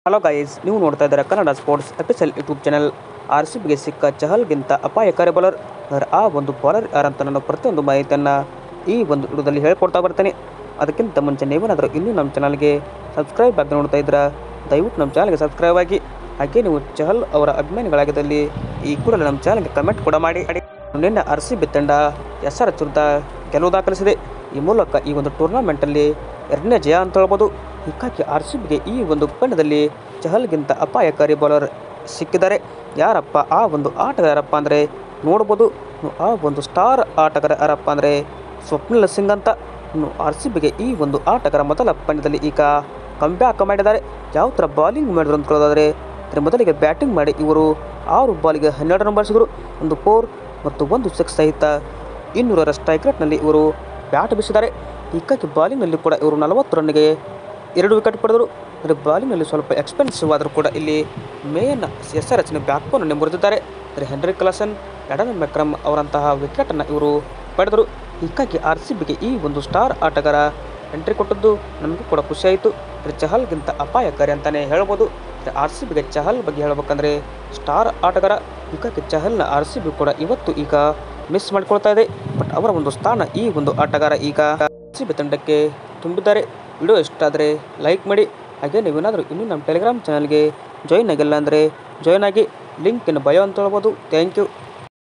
Hello guys, ನೀವು ನೋಡ್ತಾ ಇದ್ದೀರಾ Kannada sports official YouTube channel. RCBಗೆ ಸಿಕ್ಕ ಚಹಲ್ಗಿಂತ ಅಪಾಯಕಾರಿ ಬೌಲರ್. ಆ ಒಂದು ಬೌಲರ್ ಯಾರಂತ ನಾನು ಪ್ರತಿಯೊಂದು ಮಾಹಿತಿಯನ್ನು ಈ ಒಂದು ವಿಡಿಯೋದಲ್ಲಿ ಹೇಳ್ಕೊಡ್ತಾ ಬರ್ತೇನೆ. ಅದಕ್ಕಿಂತ ಮುಂಚೆ ನೀವೇನಾದರೂ ಇನ್ನೂ ನಮ್ಮ ಚಾನಲ್ಗೆ ಸಬ್ಸ್ಕ್ರೈಬ್ ಆಗಿ ನೋಡ್ತಾ ಇದ್ದೀರಾ, ದಯವಿಟ್ಟು ನಮ್ಮ ಚಾನಲ್ಗೆ ಸಬ್ಸ್ಕ್ರೈಬ್ ಆಗಿ. ಹಾಗೆ ನೀವು ಚಹಲ್ ಅವರ ಅಭಿಮಾನಿಗಳಾಗಿದ್ದಲ್ಲಿ ಈ ಕೂಡಲೇ ನಮ್ಮ ಚಾನಲ್ಗೆ ಕಮೆಂಟ್ ಕೂಡ ಮಾಡಿ. ನಿನ್ನೆ RCB ತಂಡ SRH ವಿರುದ್ಧ ಗೆಲುವು ದಾಖಲಿಸಿದೆ. ಈ ಮೂಲಕ ಈ ಒಂದು ಟೂರ್ನಮೆಂಟಲ್ಲಿ ಎರಡನೇ ಜಯ ಅಂತ ಹೇಳ್ಬೋದು. ಹೀಗಾಗಿ RCBಗೆ ಈ ಒಂದು ಪಂದ್ಯದಲ್ಲಿ ಚಹಲ್ಗಿಂತ ಅಪಾಯಕಾರಿ ಬೌಲರ್ ಸಿಕ್ಕಿದ್ದಾರೆ. ಯಾರಪ್ಪ ಆ ಒಂದು ಆಟಗಾರ ಯಾರಪ್ಪ ಅಂದರೆ ನೋಡ್ಬೋದು. ಆ ಒಂದು ಸ್ಟಾರ್ ಆಟಗಾರ ಯಾರಪ್ಪ ಅಂದರೆ ಸ್ವಪ್ನಿಲ್ ಸಿಂಗ್ ಅಂತ. RCBಗೆ ಈ ಒಂದು ಆಟಗಾರ ಮೊದಲ ಪಂದ್ಯದಲ್ಲಿ ಈಗ ಕಂಬ್ಯಾಕ್ ಮಾಡಿದ್ದಾರೆ. ಯಾವ ಥರ ಬಾಲಿಂಗ್ ಮಾಡಿದ್ರು ಅಂತ ಹೇಳೋದಾದರೆ ಮೊದಲಿಗೆ ಬ್ಯಾಟಿಂಗ್ ಮಾಡಿ ಇವರು 6 ಬಾಲಿಗೆ 12 ರನ್ ಬಾರಿಸಿದರು. ಒಂದು 4 ಮತ್ತು 1 6 ಸಹಿತ 200ರ ಸ್ಟ್ರೈಕ್ ರೇಟ್ನಲ್ಲಿ ಇವರು ಬ್ಯಾಟ್ ಬೀಸಿದ್ದಾರೆ. ಹೀಗಾಗಿ ಬಾಲಿಂಗ್ನಲ್ಲಿ ಕೂಡ ಇವರು 40 ರನ್ಗೆ 2 ವಿಕೆಟ್ ಪಡೆದರು. ಅಂದರೆ ಬಾಲಿಂಗ್ನಲ್ಲಿ ಸ್ವಲ್ಪ ಎಕ್ಸ್ಪೆನ್ಸಿವ್ ಆದರೂ ಕೂಡ ಇಲ್ಲಿ ಮೇನ್ SRHನ ಬ್ಯಾಕ್ಬೋನನ್ನು ಮುರಿದಿದ್ದಾರೆ. ಅಂದರೆ ಹೆನ್ರಿ ಕ್ಲಾಸನ್, ಆಡಮ್ ಮೆಕ್ರಮ್ ಅವರಂತಹ ವಿಕೆಟನ್ನು ಇವರು ಪಡೆದರು. ಹೀಗಾಗಿ RCBಗೆ ಈ ಒಂದು ಸ್ಟಾರ್ ಆಟಗಾರ ಎಂಟ್ರಿ ಕೊಟ್ಟದ್ದು ನಮಗೂ ಕೂಡ ಖುಷಿಯಾಯಿತು. ಚಹಲ್ಗಿಂತ ಅಪಾಯಕಾರಿ ಅಂತಲೇ ಹೇಳ್ಬೋದು. RCBಗೆ ಚಹಲ್ ಬಗ್ಗೆ ಹೇಳ್ಬೇಕಂದ್ರೆ ಸ್ಟಾರ್ ಆಟಗಾರ. ಹೀಗಾಗಿ ಚಹಲ್ನ RCB ಕೂಡ ಇವತ್ತು ಈಗ ಮಿಸ್ ಮಾಡಿಕೊಳ್ತಾ ಇದೆ. ಬಟ್ ಅವರ ಒಂದು ಸ್ಥಾನ ಈ ಒಂದು ಆಟಗಾರ ಈಗ RCB ತಂಡಕ್ಕೆ ತುಂಬಿದ್ದಾರೆ. ವಿಡಿಯೋ ಇಷ್ಟ ಆದರೆ ಲೈಕ್ ಮಾಡಿ. ಹಾಗೆ ನೀವೇನಾದರೂ ಇನ್ನೂ ನಮ್ಮ ಟೆಲಿಗ್ರಾಮ್ ಚಾನಲ್ಗೆ ಜಾಯಿನ್ ಆಗಿಲ್ಲ ಅಂದರೆ ಜಾಯಿನ್ ಆಗಿ. ಲಿಂಕ್ ಇನ್ ಬಯೋ ಅಂತ ಹೇಳ್ಬೋದು. Thank you.